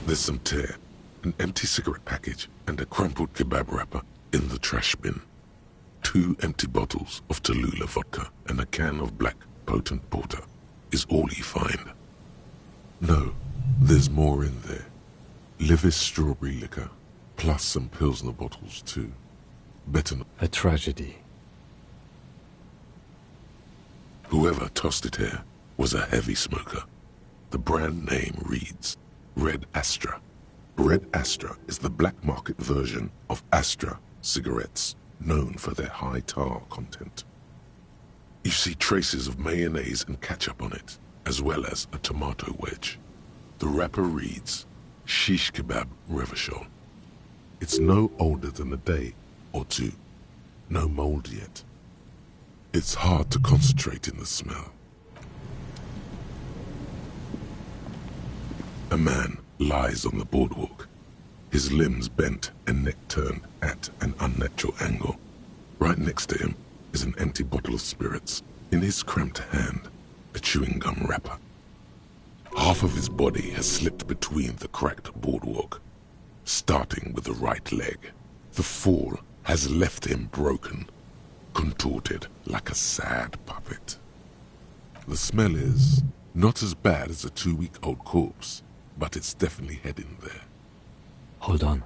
There's some tear, an empty cigarette package, and a crumpled kebab wrapper in the trash bin. 2 empty bottles of Tallulah vodka and a can of black potent porter is all you find. No, there's more in there. Livis strawberry liquor, plus some Pilsner bottles too. Better not. A tragedy. Whoever tossed it here was a heavy smoker. The brand name reads Red Astra. Red Astra is the black market version of Astra cigarettes, known for their high tar content. You see traces of mayonnaise and ketchup on it, as well as a tomato wedge. The wrapper reads Shish Kebab Revachol. It's no older than a day or two. No mold yet. It's hard to concentrate in the smell. A man lies on the boardwalk, his limbs bent and neck turned at an unnatural angle. Right next to him is an empty bottle of spirits. In his cramped hand, a chewing gum wrapper. Half of his body has slipped between the cracked boardwalk, starting with the right leg. The fall has left him broken, contorted like a sad puppet. The smell is not as bad as a 2-week-old corpse, but it's definitely heading there. Hold on.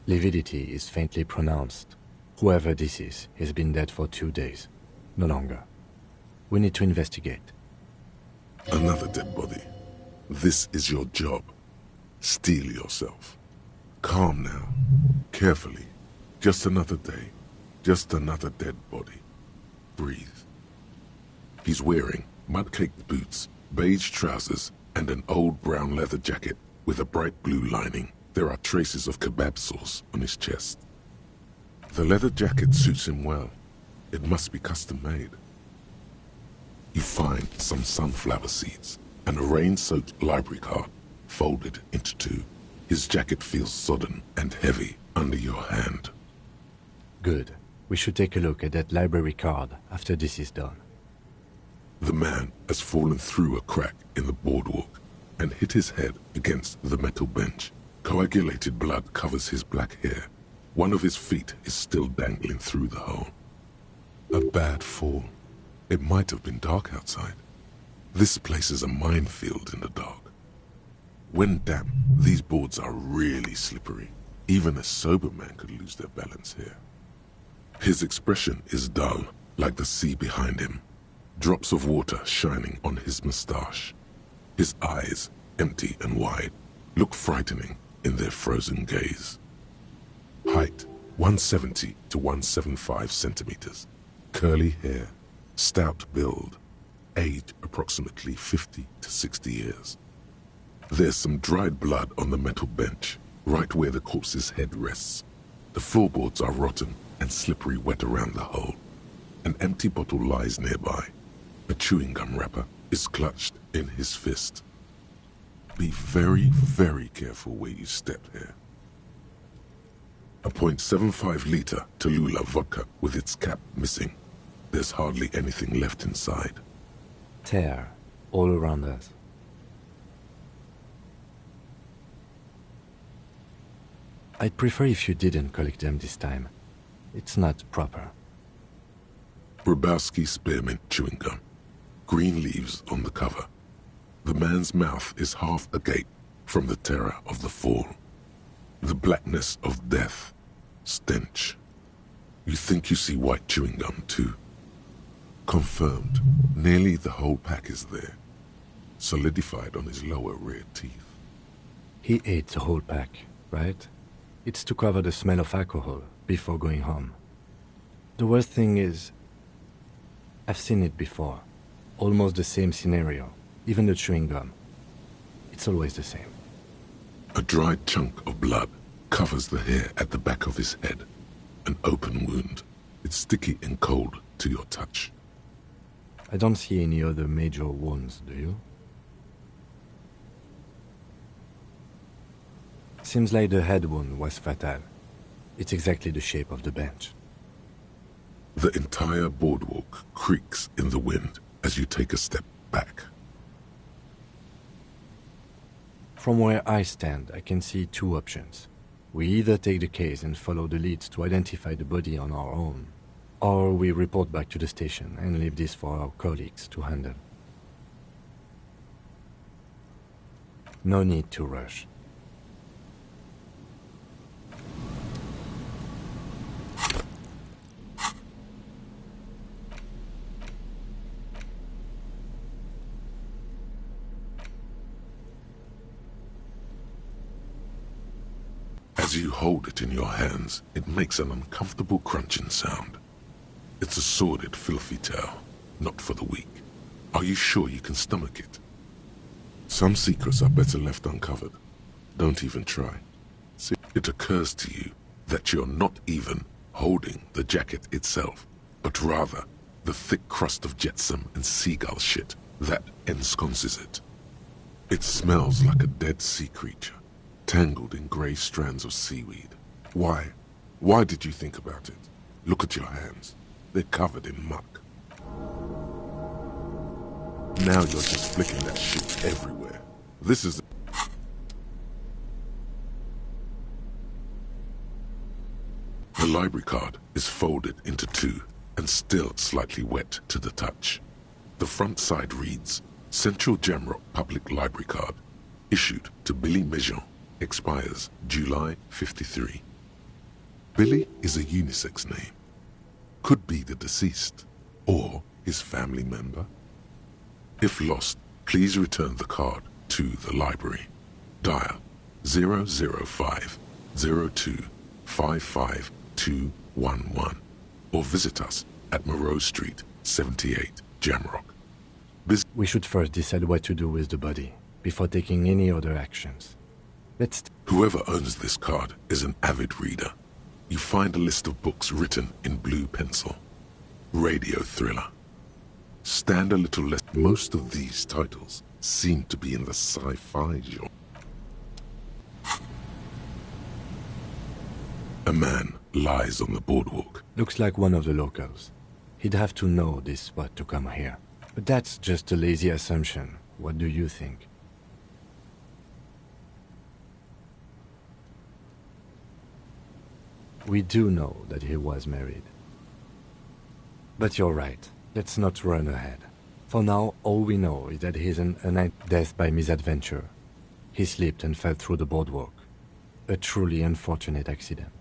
Lividity is faintly pronounced. Whoever this is has been dead for 2 days. No longer. We need to investigate. Another dead body. This is your job. Steel yourself. Calm now. Carefully. Just another day. Just another dead body. Breathe. He's wearing mud-caked boots, beige trousers, and an old brown leather jacket with a bright blue lining. There are traces of kebab sauce on his chest. The leather jacket suits him well. It must be custom-made. You find some sunflower seeds and a rain-soaked library card folded into 2. His jacket feels sodden and heavy under your hand. Good. We should take a look at that library card after this is done. The man has fallen through a crack in the boardwalk and hit his head against the metal bench. Coagulated blood covers his black hair. One of his feet is still dangling through the hole. A bad fall. It might have been dark outside. This place is a minefield in the dark. When damp, these boards are really slippery. Even a sober man could lose their balance here. His expression is dull, like the sea behind him. Drops of water shining on his mustache. His eyes, empty and wide, look frightening in their frozen gaze. Height, 170 to 175 centimeters. Curly hair, stout build. Age, approximately 50 to 60 years. There's some dried blood on the metal bench, right where the corpse's head rests. The floorboards are rotten and slippery wet around the hole. An empty bottle lies nearby. A chewing gum wrapper is clutched in his fist. Be very, very careful where you step here. A .75-liter Tallulah vodka with its cap missing. There's hardly anything left inside. Tear all around us. I'd prefer if you didn't collect them this time. It's not proper. Rybowski spearmint chewing gum. Green leaves on the cover. The man's mouth is half agape from the terror of the fall. The blackness of death. Stench. You think you see white chewing gum too. Confirmed. Nearly the whole pack is there. Solidified on his lower rear teeth. He ate the whole pack, right? It's to cover the smell of alcohol before going home. The worst thing is, I've seen it before. Almost the same scenario. Even the chewing gum. It's always the same. A dried chunk of blood covers the hair at the back of his head. An open wound. It's sticky and cold to your touch. I don't see any other major wounds, do you? Seems like the head wound was fatal. It's exactly the shape of the bench. The entire boardwalk creaks in the wind as you take a step back. From where I stand, I can see two options. We either take the case and follow the leads to identify the body on our own, or we report back to the station and leave this for our colleagues to handle. No need to rush. As you hold it in your hands, it makes an uncomfortable crunching sound. It's a sordid, filthy tale, not for the weak. Are you sure you can stomach it? Some secrets are better left uncovered. Don't even try. See, it occurs to you that you're not even holding the jacket itself, but rather the thick crust of jetsam and seagull shit that ensconces it. It smells like a dead sea creature, tangled in grey strands of seaweed. Why? Why did you think about it? Look at your hands. They're covered in muck. Now you're just flicking that shit everywhere. This is... The library card is folded into two and still slightly wet to the touch. The front side reads, Central Jamrock Public Library Card, issued to Billy Mejean, expires July 53. Billy is a unisex name. Could be the deceased, or his family member. If lost, please return the card to the library. Dial 005 02 55 211 or visit us at Moreau Street, 78, Jamrock. We should first decide what to do with the body before taking any other actions. Whoever owns this card is an avid reader. You find a list of books written in blue pencil. Radio thriller. Stand a little less. Most of these titles seem to be in the sci-fi genre. A man lies on the boardwalk. Looks like one of the locals. He'd have to know this spot to come here. But that's just a lazy assumption. What do you think? We do know that he was married. But you're right. Let's not run ahead. For now, all we know is that he's an death by misadventure. He slipped and fell through the boardwalk. A truly unfortunate accident.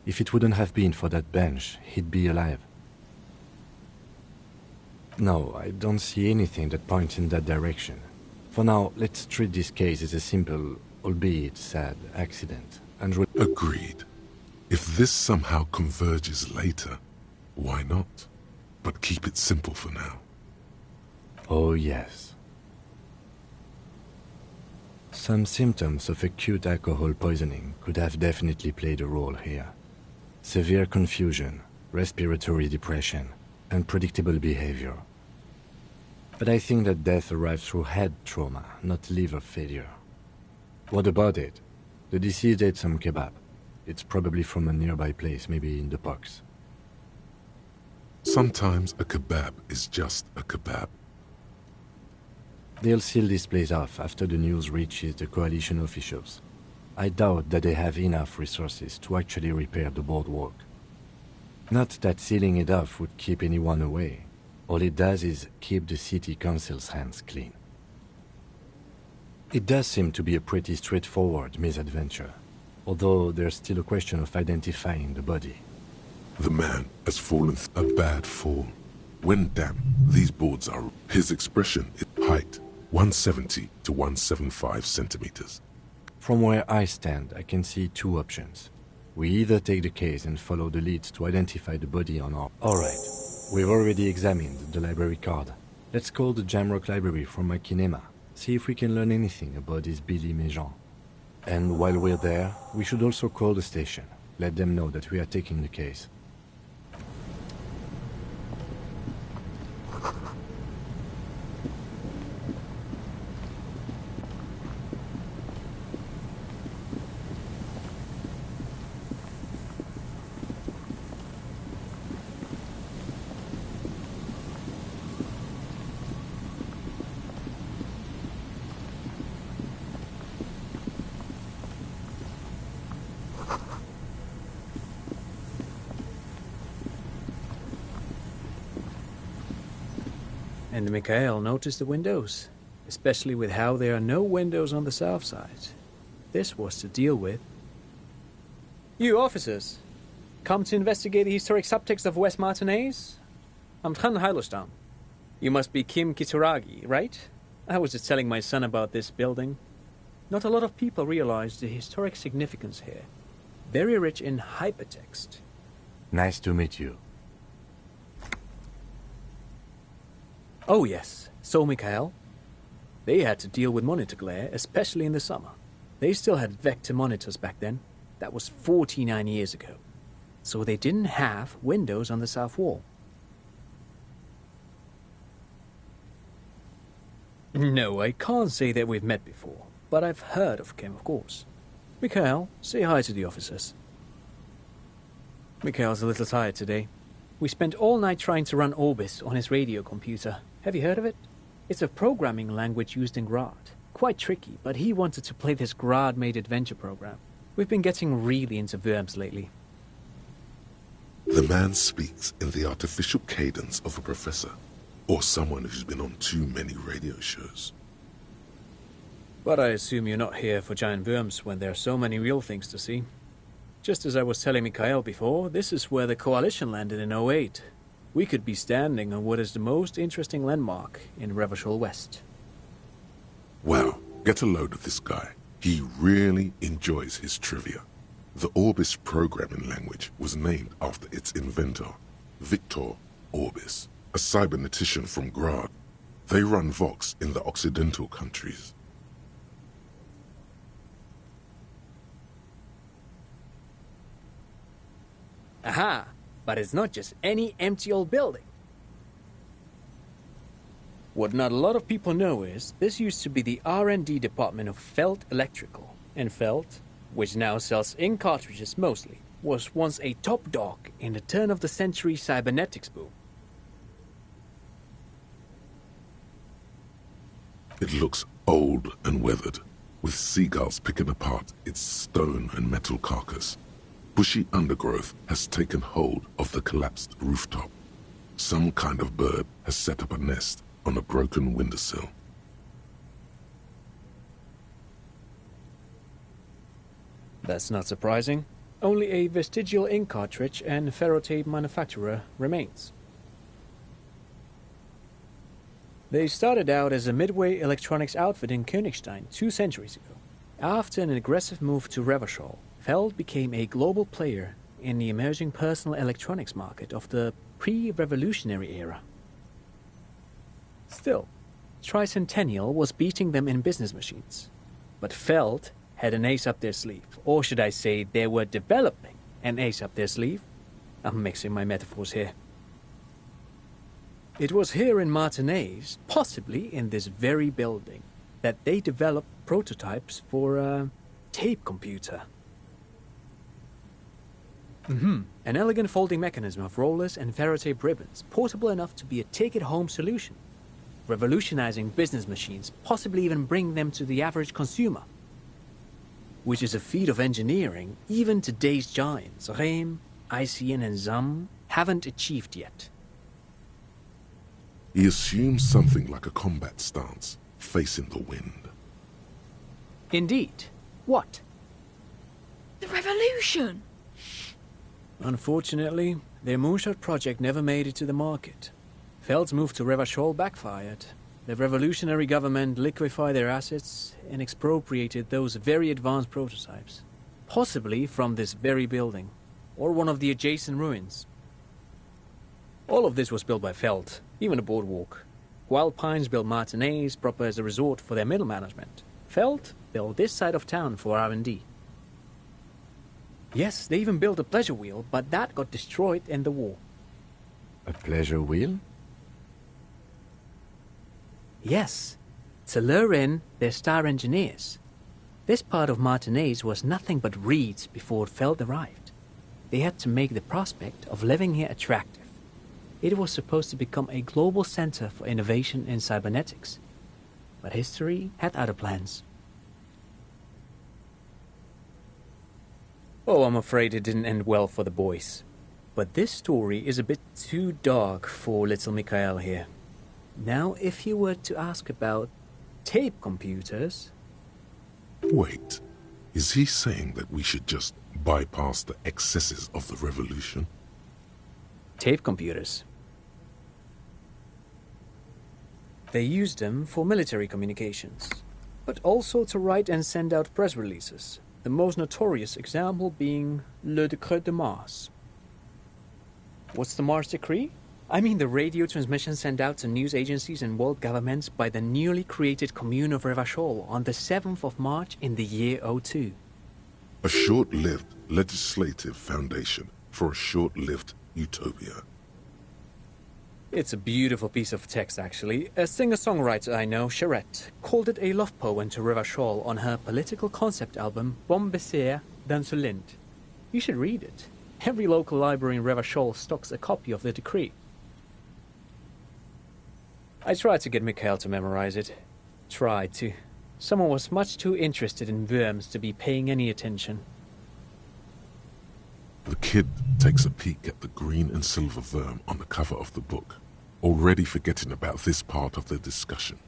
If it wouldn't have been for that bench, he'd be alive. No, I don't see anything that points in that direction. For now, let's treat this case as a simple, albeit sad, accident. And Agreed. If this somehow converges later, why not? But keep it simple for now. Oh yes. Some symptoms of acute alcohol poisoning could have definitely played a role here. Severe confusion, respiratory depression, unpredictable behavior. But I think that death arrived through head trauma, not liver failure. What about it? The deceased ate some kebab. It's probably from a nearby place, maybe in the Pox. Sometimes a kebab is just a kebab. They'll seal this place off after the news reaches the coalition officials. I doubt that they have enough resources to actually repair the boardwalk. Not that sealing it off would keep anyone away. All it does is keep the city council's hands clean. It does seem to be a pretty straightforward misadventure, although there's still a question of identifying the body. The man has fallen a bad fall. When damp, these boards are... His expression is height, 170 to 175 centimeters. From where I stand, I can see two options. We either take the case and follow the leads to identify the body on our... Alright, we've already examined the library card. Let's call the Jamrock Library from my kinema, see if we can learn anything about this Billy Mejean. And while we're there, we should also call the station. Let them know that we are taking the case. And Mikhail noticed the windows, especially with how there are no windows on the south side. This was to deal with. You officers, come to investigate the historic subtext of West Martinez? I'm Tran Heilostam. You must be Kim Kitaragi, right? I was just telling my son about this building. Not a lot of people realize the historic significance here. Very rich in hypertext. Nice to meet you. Oh yes, so Mikhail. They had to deal with monitor glare, especially in the summer. They still had vector monitors back then. That was 49 years ago. So they didn't have windows on the south wall. No, I can't say that we've met before, but I've heard of Kim, of course. Mikhail, say hi to the officers. Mikhail's a little tired today. We spent all night trying to run Orbis on his radio computer. Have you heard of it? It's a programming language used in Grad. Quite tricky, but he wanted to play this Grad-made adventure program. We've been getting really into Worms lately. The man speaks in the artificial cadence of a professor, or someone who's been on too many radio shows. But I assume you're not here for giant worms when there are so many real things to see. Just as I was telling Mikhail before, this is where the Coalition landed in '08. We could be standing on what is the most interesting landmark in Revachol West. Wow, get a load of this guy. He really enjoys his trivia. The Orbis programming language was named after its inventor, Victor Orbis, a cybernetician from Grad. They run Vox in the Occidental countries. Aha! But it's not just any empty old building. What not a lot of people know is, this used to be the R&D department of Felt Electrical. And Felt, which now sells ink cartridges mostly, was once a top dog in the turn-of-the-century cybernetics boom. It looks old and weathered, with seagulls picking apart its stone and metal carcass. Bushy undergrowth has taken hold of the collapsed rooftop. Some kind of bird has set up a nest on a broken windowsill. That's not surprising. Only a vestigial ink cartridge and ferrotape manufacturer remains. They started out as a midway electronics outfit in Königstein 2 centuries ago. After an aggressive move to Revachol, Feld became a global player in the emerging personal electronics market of the pre-revolutionary era. Still, Tricentennial was beating them in business machines. But Feld had an ace up their sleeve, or should I say they were developing an ace up their sleeve? I'm mixing my metaphors here. It was here in Martinez, possibly in this very building, that they developed prototypes for a tape computer. An elegant folding mechanism of rollers and ferrotape ribbons, portable enough to be a take-it-home solution, revolutionizing business machines, possibly even bring them to the average consumer. Which is a feat of engineering even today's giants, Rehm, ICN and ZAM, haven't achieved yet. He assumes something like a combat stance, facing the wind. Indeed. What? The revolution! Unfortunately, their moonshot project never made it to the market. Feld's move to Revachol backfired. The revolutionary government liquefied their assets and expropriated those very advanced prototypes. Possibly from this very building, or one of the adjacent ruins. All of this was built by Feld, even the boardwalk. Wild Pines built Martinez proper as a resort for their middle management. Feld built this side of town for R&D. Yes, they even built a pleasure wheel, but that got destroyed in the war. A pleasure wheel? Yes, to lure in their star engineers. This part of Martinez was nothing but reeds before Feld arrived. They had to make the prospect of living here attractive. It was supposed to become a global center for innovation in cybernetics. But history had other plans. Oh, I'm afraid it didn't end well for the boys. But this story is a bit too dark for little Mikhail here. Now, if you were to ask about tape computers... Wait, is he saying that we should just bypass the excesses of the revolution? Tape computers. They used them for military communications, but also to write and send out press releases, the most notorious example being Le Décret de Mars. What's the Mars Decree? I mean the radio transmission sent out to news agencies and world governments by the newly created Commune of Revachol on the 7th of March in the year 02. A short-lived legislative foundation for a short-lived utopia. It's a beautiful piece of text, actually. A singer-songwriter I know, Charette, called it a love poem to Revachol on her political concept album, Bombessier d'Insolente. You should read it. Every local library in Revachol stocks a copy of the decree. I tried to get Mikhail to memorize it. Tried to. Someone was much too interested in worms to be paying any attention. The kid takes a peek at the green and silver worm on the cover of the book, already forgetting about this part of the discussion.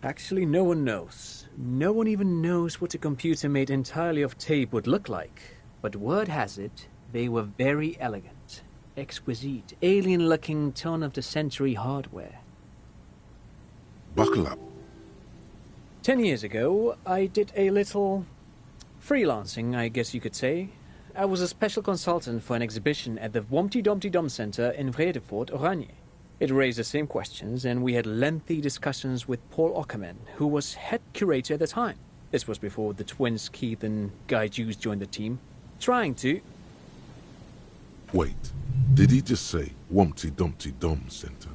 Actually, no one knows. No one even knows what a computer made entirely of tape would look like. But word has it, they were very elegant, exquisite, alien-looking turn-of-the-century hardware. Buckle up. 10 years ago, I did a little freelancing, I guess you could say. I was a special consultant for an exhibition at the Womty Dumpty Dum Center in Vredefort, Oranje. It raised the same questions, and we had lengthy discussions with Paul Ockerman, who was head curator at the time. This was before the twins Keith and Guy Juice joined the team, trying to... Wait, did he just say Wompty Dumpty Dum Center?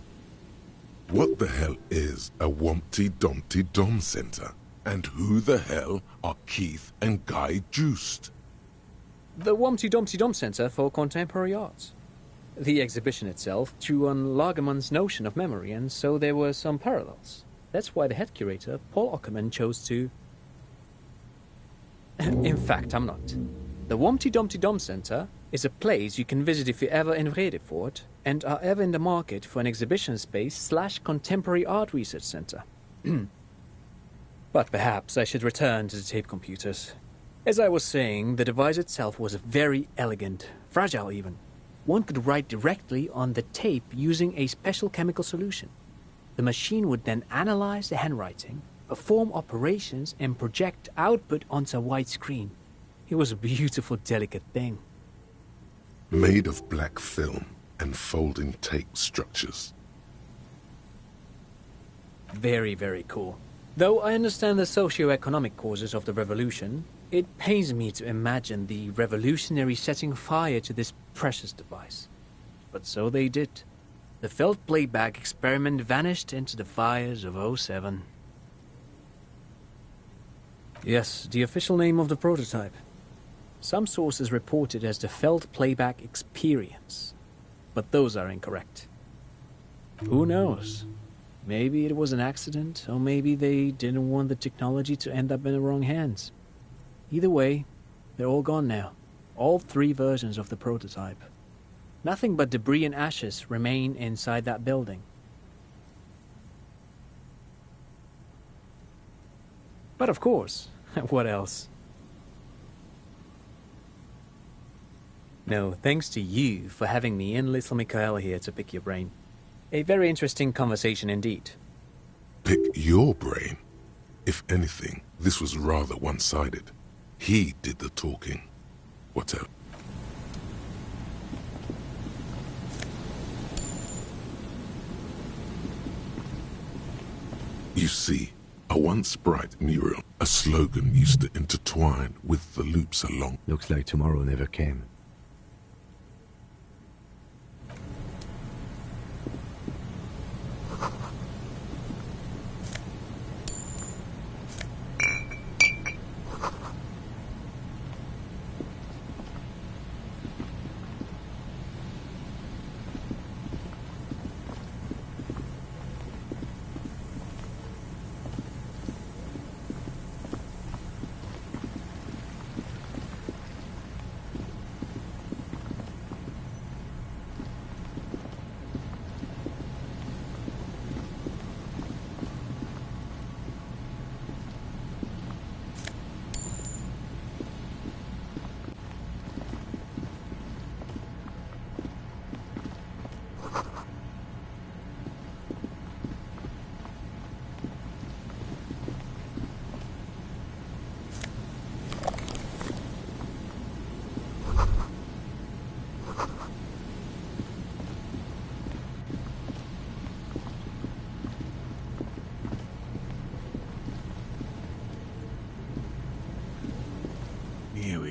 What the hell is a Wompty Dumpty Dum Center? And who the hell are Keith and Guy Juiced? The Womty Dumpty Dum Center for Contemporary Arts. The exhibition itself drew on Lagerman's notion of memory, and so there were some parallels. That's why the head curator, Paul Ockerman, chose to... In fact, I'm not. The Womty Dumpty Dum Center is a place you can visit if you're ever in Vredefort and are ever in the market for an exhibition space / contemporary art research center. But perhaps I should return to the tape computers. As I was saying, the device itself was very elegant, fragile even. One could write directly on the tape using a special chemical solution. The machine would then analyze the handwriting, perform operations, and project output onto a white screen. It was a beautiful, delicate thing. Made of black film and folding tape structures. Very, very cool. Though I understand the socio-economic causes of the revolution, it pains me to imagine the revolutionaries setting fire to this precious device. But so they did. The felt playback experiment vanished into the fires of 07. Yes, the official name of the prototype. Some sources report it as the felt playback experience, but those are incorrect. Who knows? Maybe it was an accident, or maybe they didn't want the technology to end up in the wrong hands. Either way, they're all gone now. All 3 versions of the prototype. Nothing but debris and ashes remain inside that building. But of course, what else? No, thanks to you for having me and little Mikhail here to pick your brain. A very interesting conversation indeed. Pick your brain? If anything, this was rather one-sided. He did the talking. Whatever. You see, a once bright mural, a slogan used to intertwine with the loops along. Looks like tomorrow never came.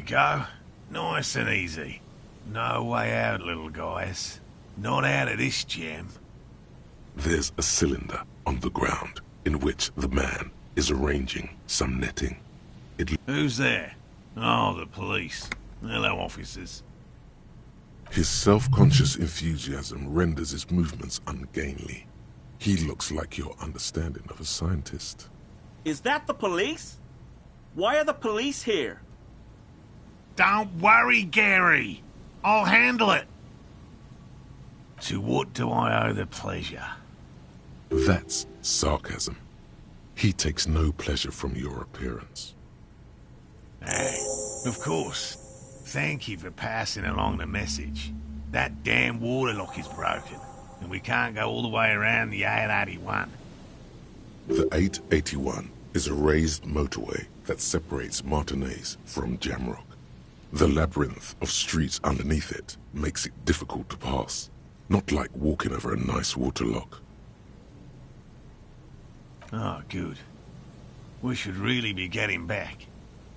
go. Nice and easy. No way out, little guys. Not out of this jam. There's a cylinder on the ground in which the man is arranging some netting. Who's there? Oh, the police. Hello, officers. His self-conscious enthusiasm renders his movements ungainly. He looks like your understanding of a scientist. Is that the police? Why are the police here? Don't worry, Gary. I'll handle it. To what do I owe the pleasure? That's sarcasm. He takes no pleasure from your appearance. Of course. Thank you for passing along the message. That damn water lock is broken, and we can't go all the way around the 881. The 881 is a raised motorway that separates Martinez from Jamrock. The labyrinth of streets underneath it makes it difficult to pass, not like walking over a nice water lock. Oh, good. We should really be getting back.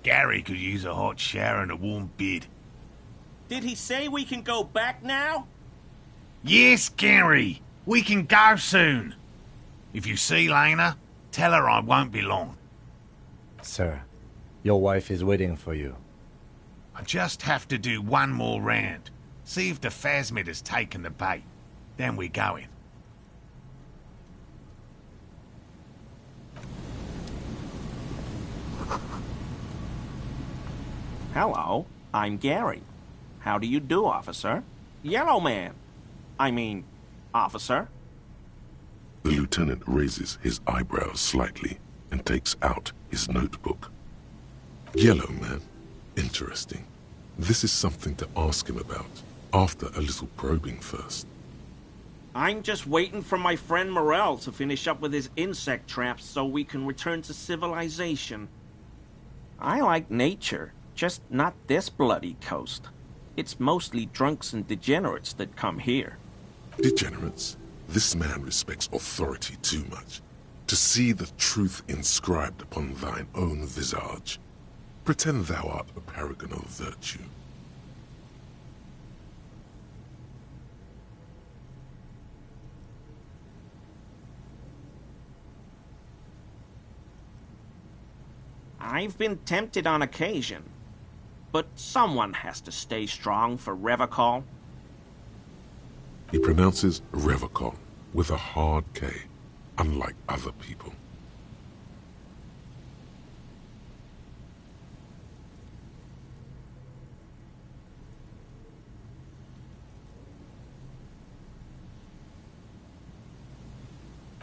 Gary could use a hot shower and a warm bed. Did he say we can go back now? Yes, Gary! We can go soon! If you see Lena, tell her I won't be long. Sir, your wife is waiting for you. I just have to do one more round. See if the phasmid has taken the bait. Then we're going. Hello, I'm Gary. How do you do, officer? Yellow man. I mean, officer. The lieutenant raises his eyebrows slightly and takes out his notebook. Yellow man. Interesting. This is something to ask him about, after a little probing first. I'm just waiting for my friend Morel to finish up with his insect traps so we can return to civilization. I like nature, just not this bloody coast. It's mostly drunks and degenerates that come here. Degenerates? This man respects authority too much. To see the truth inscribed upon thine own visage. Pretend thou art a paragon of virtue. I've been tempted on occasion, but someone has to stay strong for Revacol. He pronounces Revacol with a hard K, unlike other people.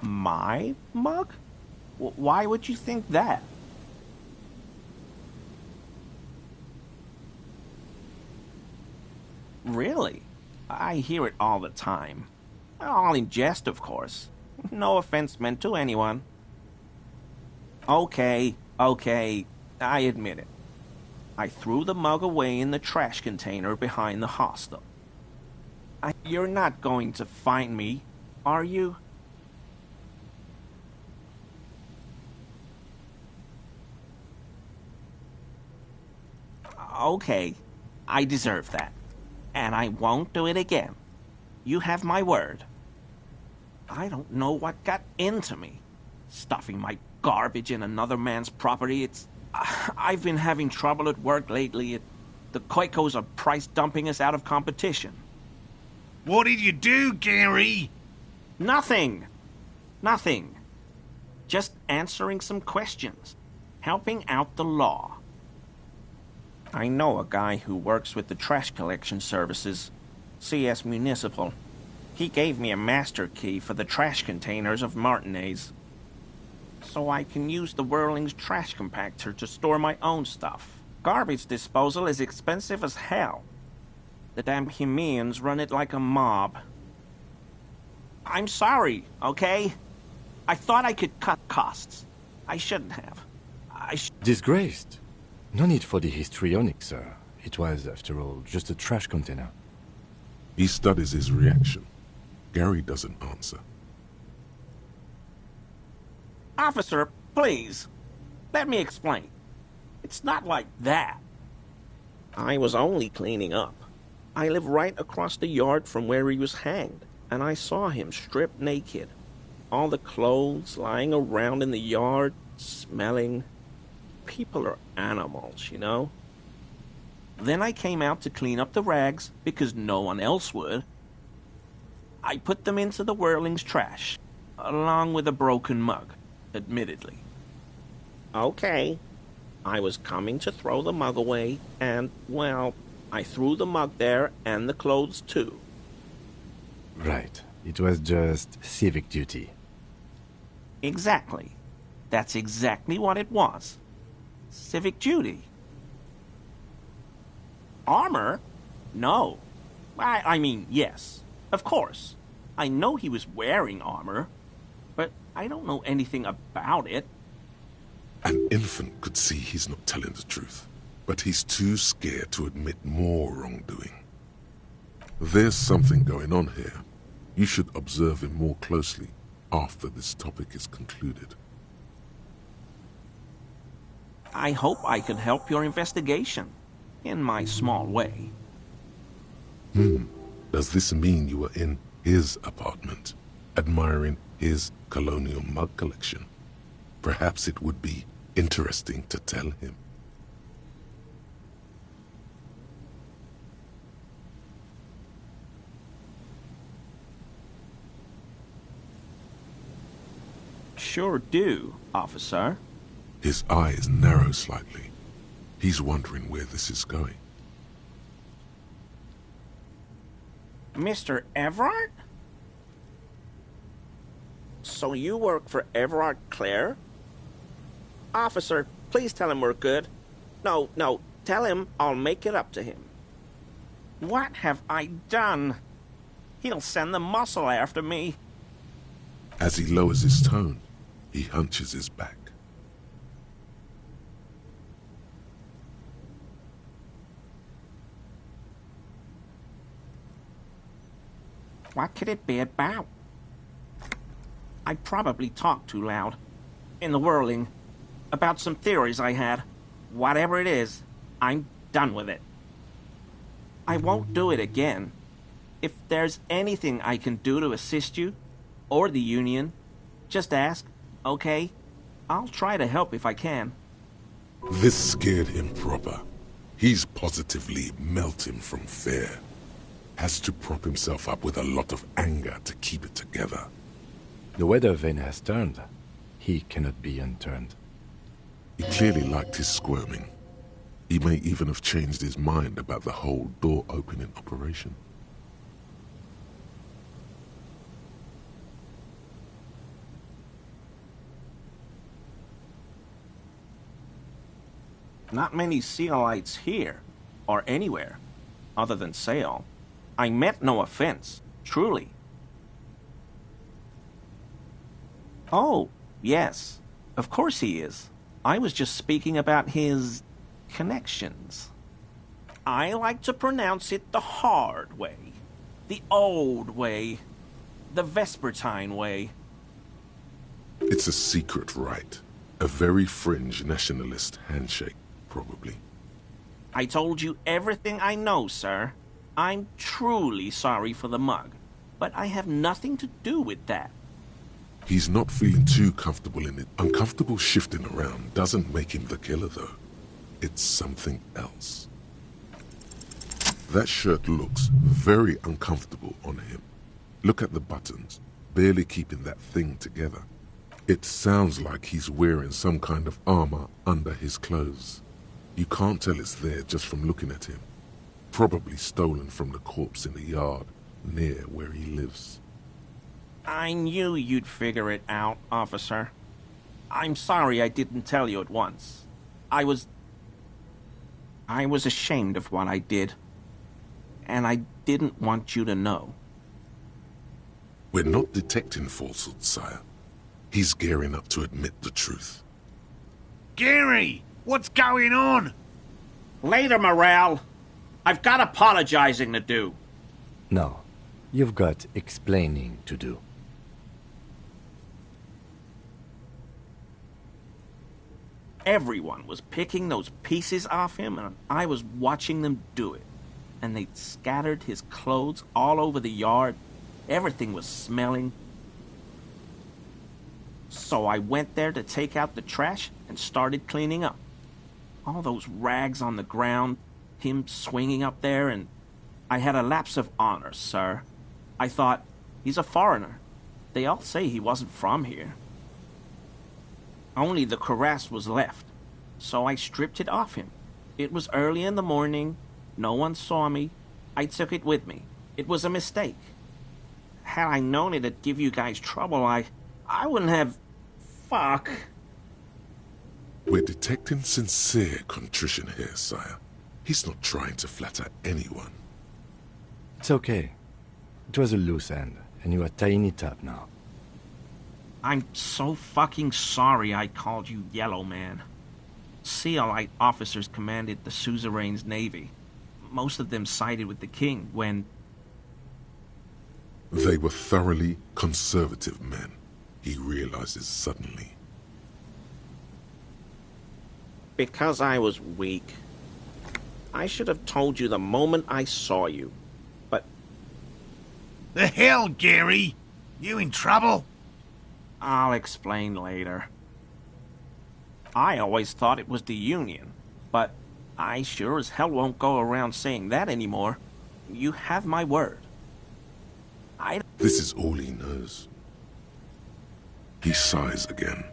My mug? Why would you think that? Really? I hear it all the time. All in jest, of course. No offense meant to anyone. Okay, I admit it. I threw the mug away in the trash container behind the hostel. You're not going to find me, are you? Okay, I deserve that. And I won't do it again. You have my word. I don't know what got into me. Stuffing my garbage in another man's property, I've been having trouble at work lately. The Koikos are price dumping us out of competition. What did you do, Gary? Nothing. Just answering some questions. Helping out the law. I know a guy who works with the trash collection services, CS Municipal. He gave me a master key for the trash containers of Martinez. So I can use the Whirling's trash compactor to store my own stuff. Garbage disposal is expensive as hell. The damn Hemians run it like a mob. I'm sorry, okay? I thought I could cut costs. I shouldn't have. Disgraced. No need for the histrionic, sir. It was, after all, just a trash container. He studies his reaction. Gary doesn't answer. Officer, please. Let me explain. It's not like that. I was only cleaning up. I live right across the yard from where he was hanged, and I saw him stripped naked. All the clothes lying around in the yard, smelling. People are animals, you know? Then I came out to clean up the rags because no one else would. I put them into the whirling's trash, along with a broken mug, admittedly. Okay. I was coming to throw the mug away, and, well, I threw the mug there and the clothes too. Right. It was just civic duty. Exactly. That's exactly what it was. Civic duty. Armor? No. I mean, yes. Of course. I know he was wearing armor, but I don't know anything about it. An infant could see he's not telling the truth, but he's too scared to admit more wrongdoing. There's something going on here. You should observe him more closely after this topic is concluded. I hope I can help your investigation, in my small way. Does this mean you were in his apartment, admiring his colonial mug collection? Perhaps it would be interesting to tell him. Sure do, officer. His eyes narrow slightly. He's wondering where this is going. Mr. Everard? So you work for Everard Clare? Officer, please tell him we're good. No, tell him I'll make it up to him. What have I done? He'll send the muscle after me. As he lowers his tone, he hunches his back. What could it be about? I probably talked too loud. In the whirling. About some theories I had. Whatever it is, I'm done with it. I won't do it again. If there's anything I can do to assist you, or the Union, just ask, okay? I'll try to help if I can. This scared him proper. He's positively melting from fear. Has to prop himself up with a lot of anger to keep it together. The weather vane has turned. He cannot be unturned. He clearly liked his squirming. He may even have changed his mind about the whole door-opening operation. Not many Sealites here, or anywhere, other than Sale. I meant no offense, truly. Oh, yes, of course he is. I was just speaking about his connections. I like to pronounce it the hard way, the old way, the Vespertine way. It's a secret rite. A very fringe nationalist handshake, probably. I told you everything I know, sir. I'm truly sorry for the mug, but I have nothing to do with that. He's not feeling too comfortable in it. Uncomfortable shifting around doesn't make him the killer, though. It's something else. That shirt looks very uncomfortable on him. Look at the buttons, barely keeping that thing together. It sounds like he's wearing some kind of armor under his clothes. You can't tell it's there just from looking at him. Probably stolen from the corpse in the yard near where he lives. I knew you'd figure it out, officer. I'm sorry I didn't tell you at once. I was ashamed of what I did. And I didn't want you to know. We're not detecting falsehood, sire. He's gearing up to admit the truth. Gary, what's going on? Later, Morale. I've got apologizing to do. No, you've got explaining to do. Everyone was picking those pieces off him, and I was watching them do it. And they'd scattered his clothes all over the yard. Everything was smelling. So I went there to take out the trash and started cleaning up. All those rags on the ground, him swinging up there, and I had a lapse of honor, sir. I thought, he's a foreigner. They all say he wasn't from here. Only the cuirass was left, so I stripped it off him. It was early in the morning. No one saw me. I took it with me. It was a mistake. Had I known it'd give you guys trouble, I wouldn't have... Fuck. We're detecting sincere contrition here, sire. He's not trying to flatter anyone. It's okay. It was a loose end, and you are tying it up now. I'm so fucking sorry I called you Yellow Man. Sealite officers commanded the suzerain's navy. Most of them sided with the king when... They were thoroughly conservative men, he realizes suddenly. Because I was weak. I should have told you the moment I saw you. But... The hell, Gary? You in trouble? I'll explain later. I always thought it was the Union, but I sure as hell won't go around saying that anymore. You have my word. This is all he knows. He sighs again,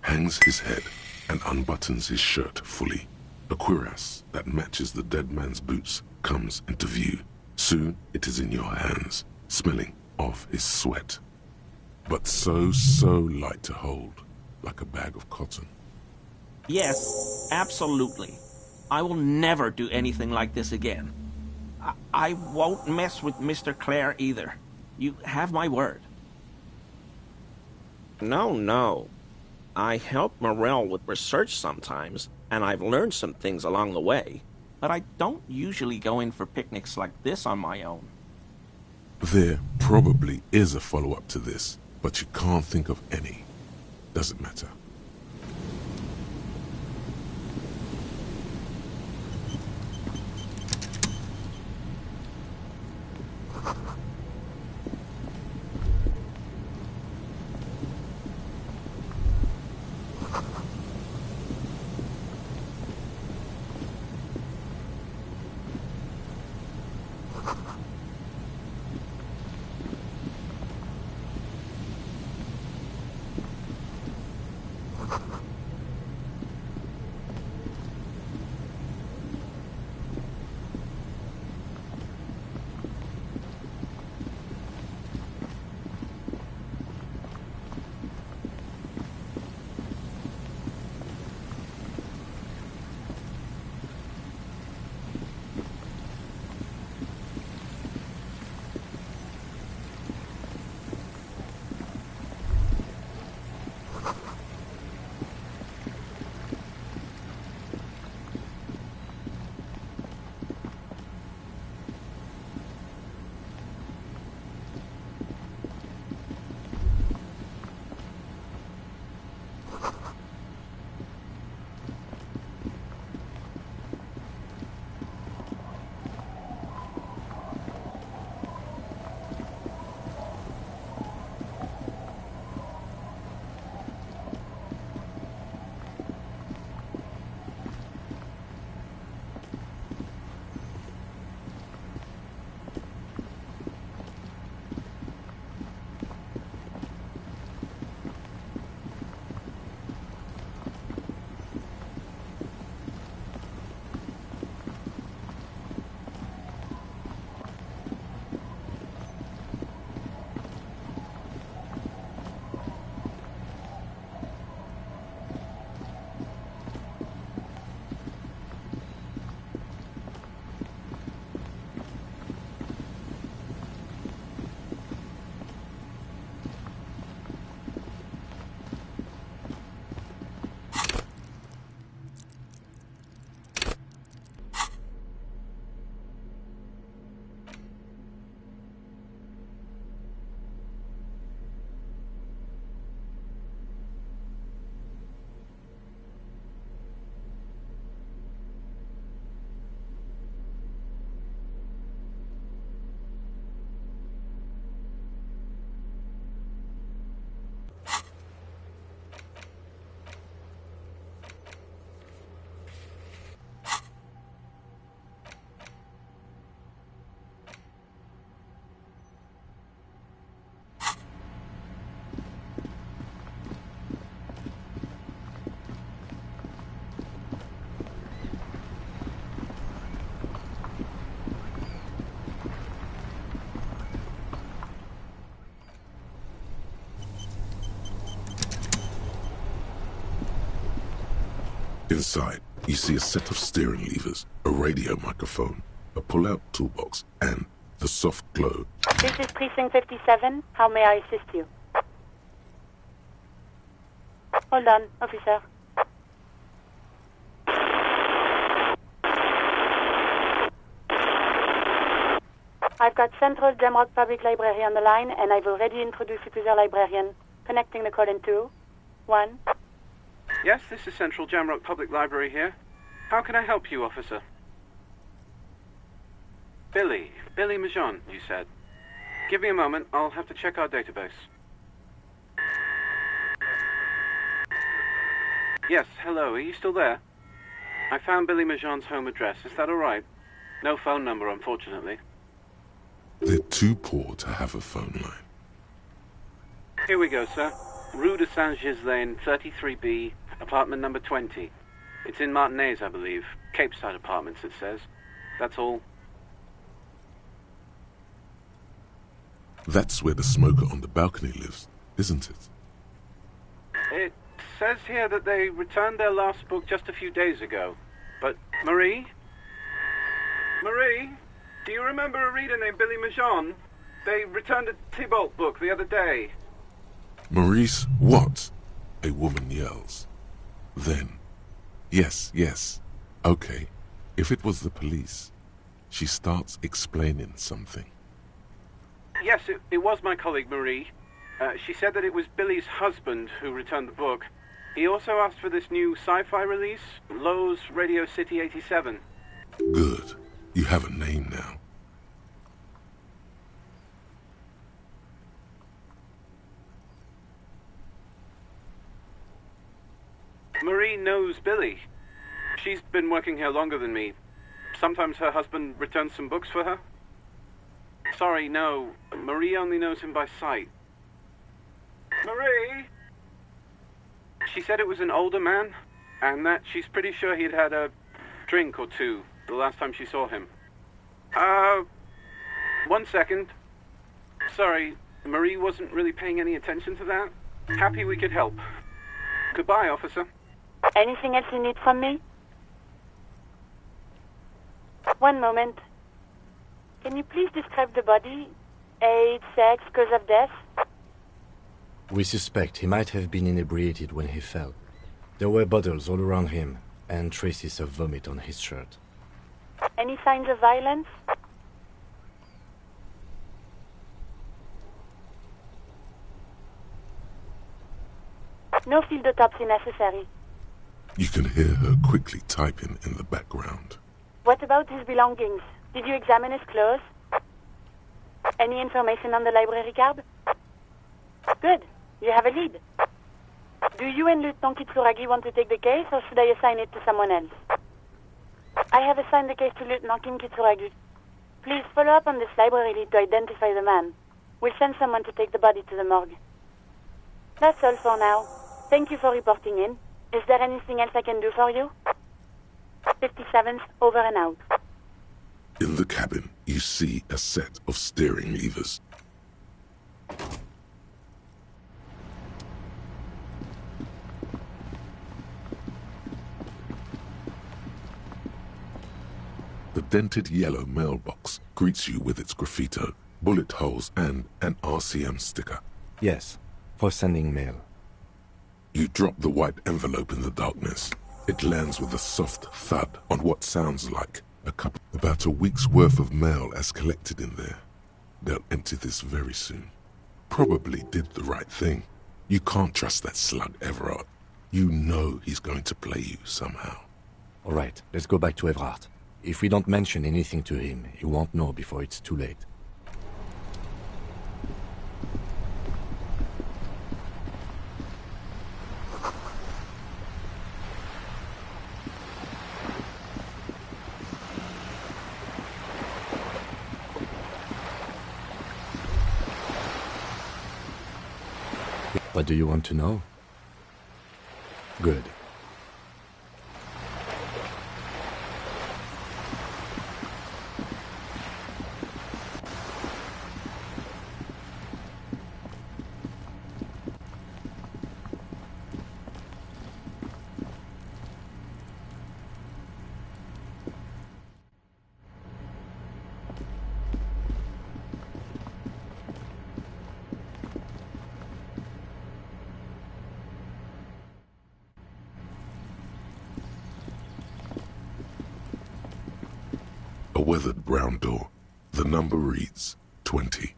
hangs his head, and unbuttons his shirt fully. A cuirass that matches the dead man's boots comes into view. Soon it is in your hands, smelling of his sweat. But so light to hold, like a bag of cotton. Yes, absolutely. I will never do anything like this again. I won't mess with Mr. Clare either. You have my word. No. I help Morell with research sometimes, and I've learned some things along the way. But I don't usually go in for picnics like this on my own. There probably is a follow-up to this, but you can't think of any. Doesn't matter. Inside, you see a set of steering levers, a radio microphone, a pull-out toolbox, and the soft glow. This is Precinct 57. How may I assist you? Hold on, officer. I've got Central Jamrock Public Library on the line, and I've already introduced you to their librarian. Connecting the call in 2, 1. Yes, this is Central Jamrock Public Library here. How can I help you, officer? Billy Majon, you said. Give me a moment, I'll have to check our database. Yes, hello, are you still there? I found Billy Majon's home address, is that alright? No phone number, unfortunately. They're too poor to have a phone line. Here we go, sir. Rue de Saint-Ghislain, 33B, apartment number 20. It's in Martinez, I believe. Cape Side Apartments, it says. That's all. That's where the smoker on the balcony lives, isn't it? It says here that they returned their last book just a few days ago. But, Marie? Marie? Do you remember a reader named Billy Majon? They returned a Tybalt book the other day. Maurice, what? A woman yells. Then, yes. Okay, if it was the police. She starts explaining something. Yes, it was my colleague Marie. She said that it was Billy's husband who returned the book. He also asked for this new sci-fi release, Lowe's Radio City 87. Good. You have a name now. Marie knows Billy. She's been working here longer than me. Sometimes her husband returns some books for her. Sorry, no. Marie only knows him by sight. Marie? She said it was an older man, and that she's pretty sure he'd had a drink or two the last time she saw him. 1 second. Sorry, Marie wasn't really paying any attention to that. Happy we could help. Goodbye, officer. Anything else you need from me? One moment. Can you please describe the body? Age, sex, cause of death? We suspect he might have been inebriated when he fell. There were bottles all around him, and traces of vomit on his shirt. Any signs of violence? No field autopsy necessary. You can hear her quickly typing in the background. What about his belongings? Did you examine his clothes? Any information on the library card? Good. You have a lead. Do you and Lieutenant Kitsuragi want to take the case, or should I assign it to someone else? I have assigned the case to Lieutenant Kim Kitsuragi. Please follow up on this library lead to identify the man. We'll send someone to take the body to the morgue. That's all for now. Thank you for reporting in. Is there anything else I can do for you? 57th, over and out. In the cabin, you see a set of steering levers. The dented yellow mailbox greets you with its graffito, bullet holes, and an RCM sticker. Yes, for sending mail. You drop the white envelope in the darkness. It lands with a soft thud on what sounds like about a week's worth of mail as collected in there. They'll empty this very soon. Probably did the right thing. You can't trust that slug, Everard. You know he's going to play you somehow. All right, let's go back to Everard. If we don't mention anything to him, he won't know before it's too late. What do you want to know? Good. weathered brown door. The number reads 20.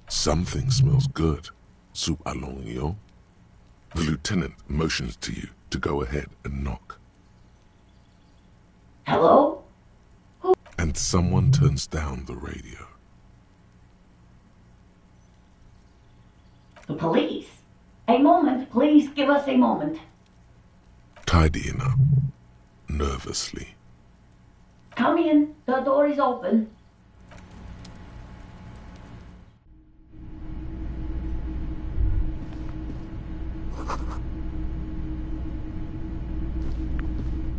Something smells good. Soup allons yo. The lieutenant motions to you to go ahead and knock. Hello? And someone turns down the radio. The police. A moment, please give us a moment. Tidying up. Nervously. Come in, the door is open.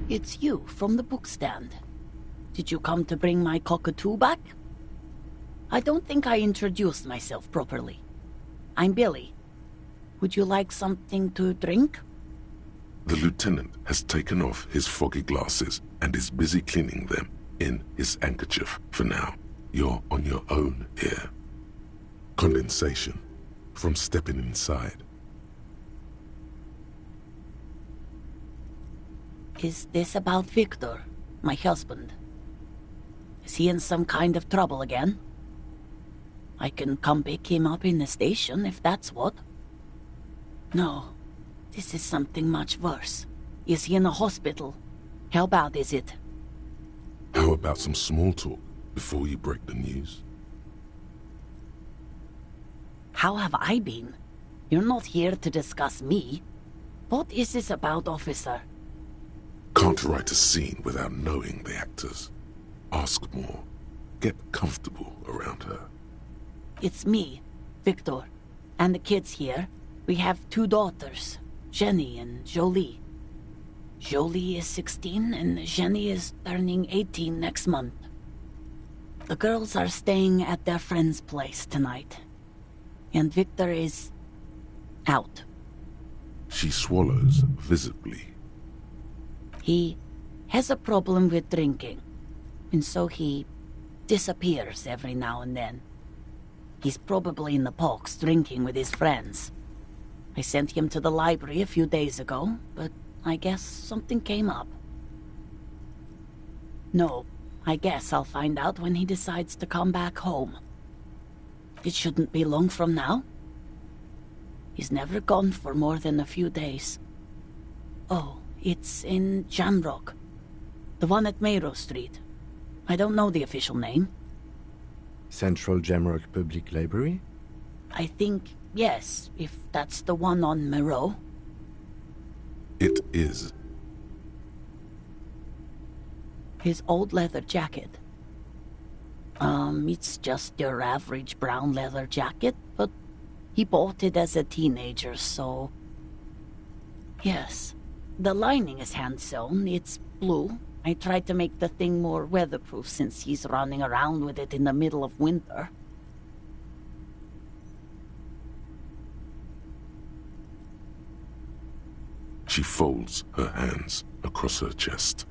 It's you from the bookstand. Did you come to bring my cockatoo back? I don't think I introduced myself properly. I'm Billy. Would you like something to drink? The lieutenant has taken off his foggy glasses and is busy cleaning them in his handkerchief for now. You're on your own here. Condensation from stepping inside. Is this about Victor, my husband? Is he in some kind of trouble again? I can come pick him up in the station if that's what. No, this is something much worse. Is he in a hospital? How bad is it? How about some small talk before you break the news? How have I been? You're not here to discuss me. What is this about, officer? Can't write a scene without knowing the actors. Ask more. Get comfortable around her. It's me, Victor, and the kids here. We have 2 daughters, Jenny and Jolie. Jolie is 16 and Jenny is turning 18 next month. The girls are staying at their friend's place tonight. And Victor is out. She swallows visibly. He has a problem with drinking, and so he disappears every now and then. He's probably in the parks drinking with his friends. I sent him to the library a few days ago, but I guess something came up. No, I guess I'll find out when he decides to come back home. It shouldn't be long from now. He's never gone for more than a few days. Oh, it's in Jamrock. The one at Mayrow Street. I don't know the official name. Central Jamrock Public Library? I think, yes, if that's the one on Mayrow. It is. His old leather jacket. It's just your average brown leather jacket, but he bought it as a teenager, so... Yes. The lining is hand-sewn. It's blue. I tried to make the thing more weatherproof since he's running around with it in the middle of winter. She folds her hands across her chest.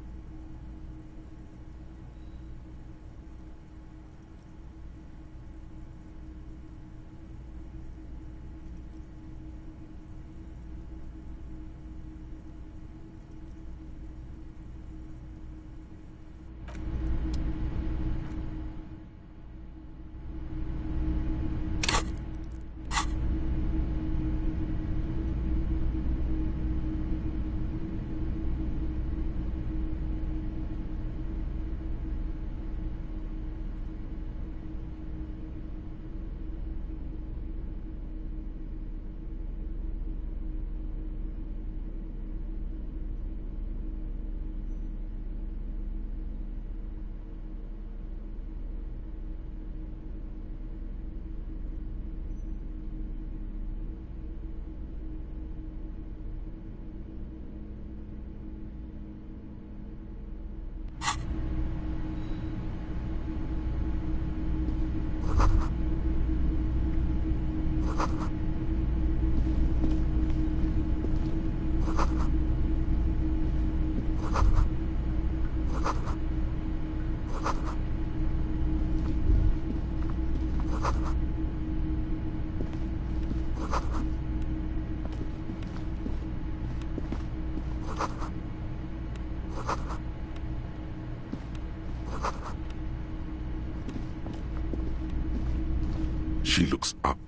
She looks up,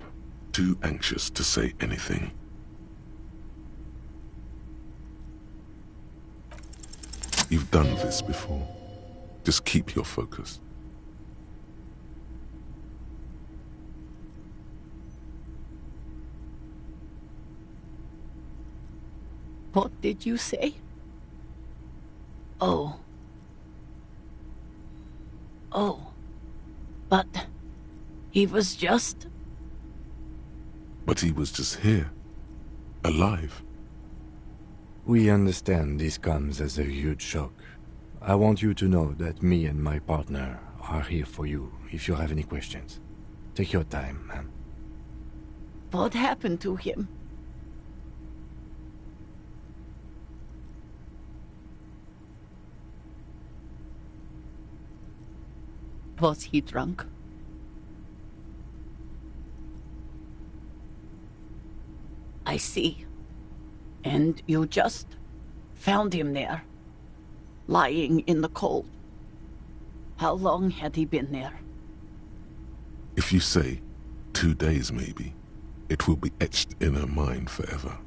too anxious to say anything. You've done this before. Just keep your focus. What did you say? Oh. Oh. But he was just... But he was just here. Alive. We understand this comes as a huge shock. I want you to know that me and my partner are here for you if you have any questions. Take your time, ma'am. What happened to him? Was he drunk? I see. And you just found him there, lying in the cold. How long had he been there? If you say 2 days maybe, it will be etched in her mind forever.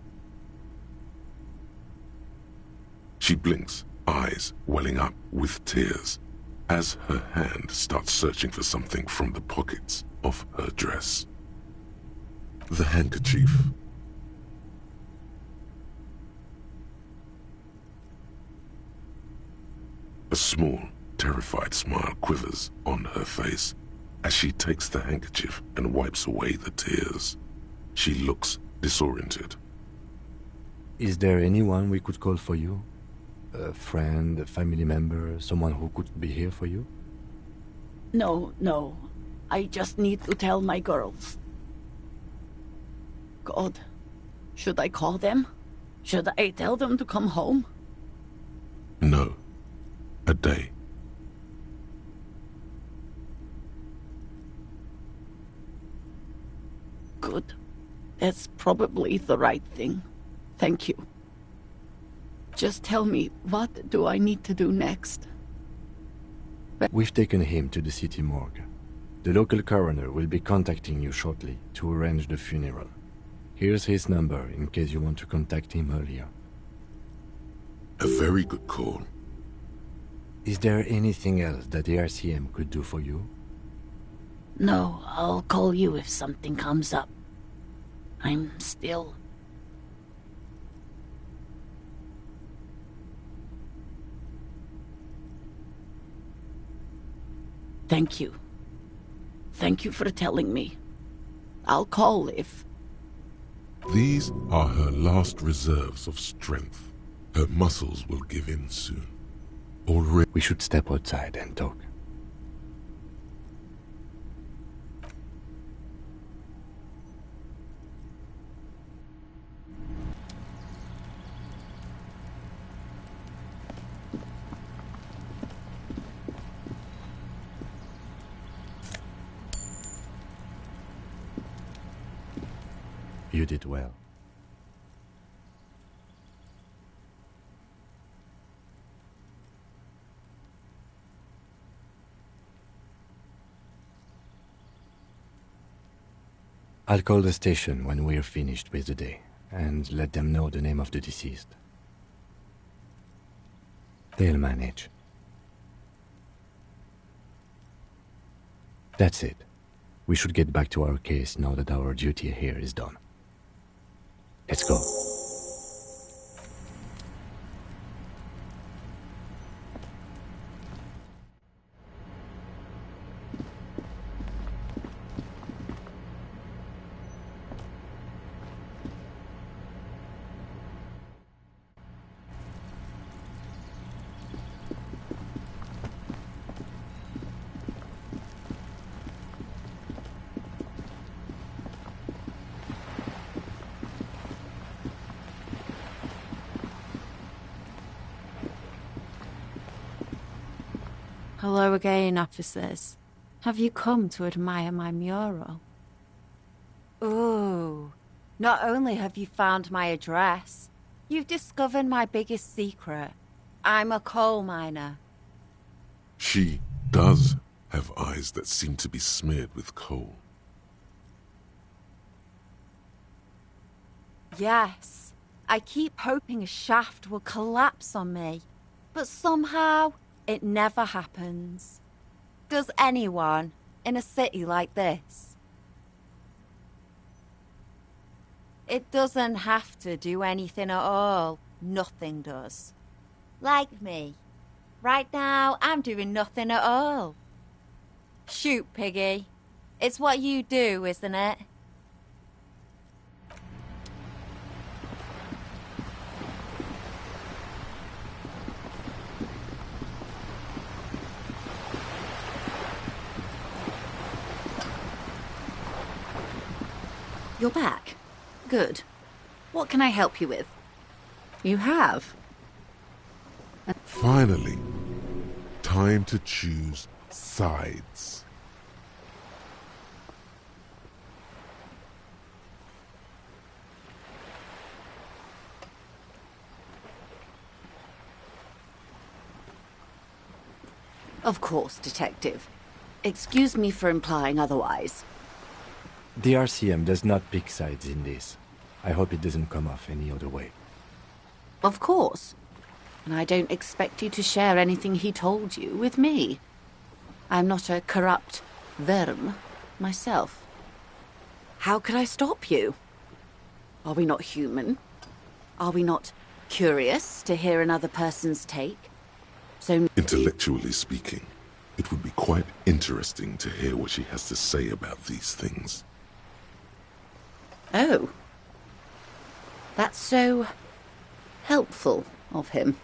She blinks, eyes welling up with tears, as her hand starts searching for something from the pockets of her dress. The handkerchief. A small, terrified smile quivers on her face as she takes the handkerchief and wipes away the tears. She looks disoriented. Is there anyone we could call for you? A friend, a family member, someone who could be here for you? No. I just need to tell my girls. God, should I call them? Should I tell them to come home? No. A day. Good. That's probably the right thing. Thank you. Just tell me, what do I need to do next? We've taken him to the city morgue. The local coroner will be contacting you shortly to arrange the funeral. Here's his number in case you want to contact him earlier. A very good call. Is there anything else that the RCM could do for you? No, I'll call you if something comes up. I'm still... Thank you. Thank you for telling me. I'll call if... These are her last reserves of strength. Her muscles will give in soon. Already... We should step outside and talk. You did well. I'll call the station when we're finished with the day, and let them know the name of the deceased. They'll manage. That's it. We should get back to our case now that our duty here is done. Let's go. Hello again, officers. Have you come to admire my mural? Ooh, not only have you found my address, you've discovered my biggest secret. I'm a coal miner. She does have eyes that seem to be smeared with coal. Yes. I keep hoping a shaft will collapse on me. But somehow, it never happens. Does anyone in a city like this? It doesn't have to do anything at all. Nothing does. Like me. Right now, I'm doing nothing at all. Shoot, Piggy. It's what you do, isn't it? You're back. Good. What can I help you with? You have. Finally, time to choose sides. Of course, Detective. Excuse me for implying otherwise. The RCM does not pick sides in this. I hope it doesn't come off any other way. Of course. And I don't expect you to share anything he told you with me. I'm not a corrupt verm myself. How could I stop you? Are we not human? Are we not curious to hear another person's take? So Intellectually speaking, it would be quite interesting to hear what she has to say about these things. Oh. That's so helpful of him.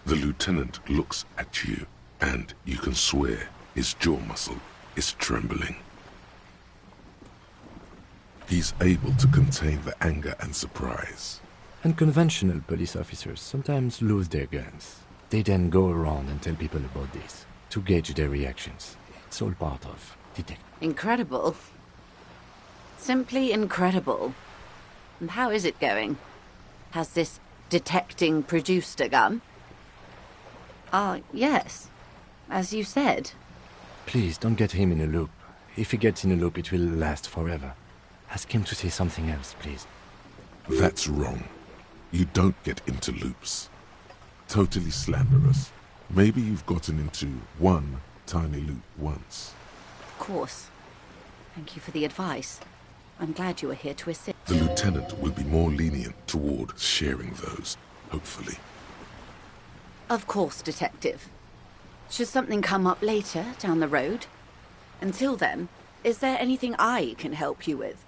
The lieutenant looks at you, and you can swear his jaw muscle is trembling. He's able to contain the anger and surprise. Unconventional police officers sometimes lose their guns. They then go around and tell people about this, to gauge their reactions. It's all part of detecting. Incredible. Simply incredible. And how is it going? Has this detecting produced a gun? Yes. As you said. Please, don't get him in a loop. If he gets in a loop, it will last forever. Ask him to say something else, please. That's wrong. You don't get into loops. Totally slanderous. Maybe you've gotten into one tiny loop once. Of course. Thank you for the advice. I'm glad you were here to assist. The lieutenant will be more lenient toward sharing those, hopefully. Of course, Detective. Should something come up later, down the road? Until then, is there anything I can help you with?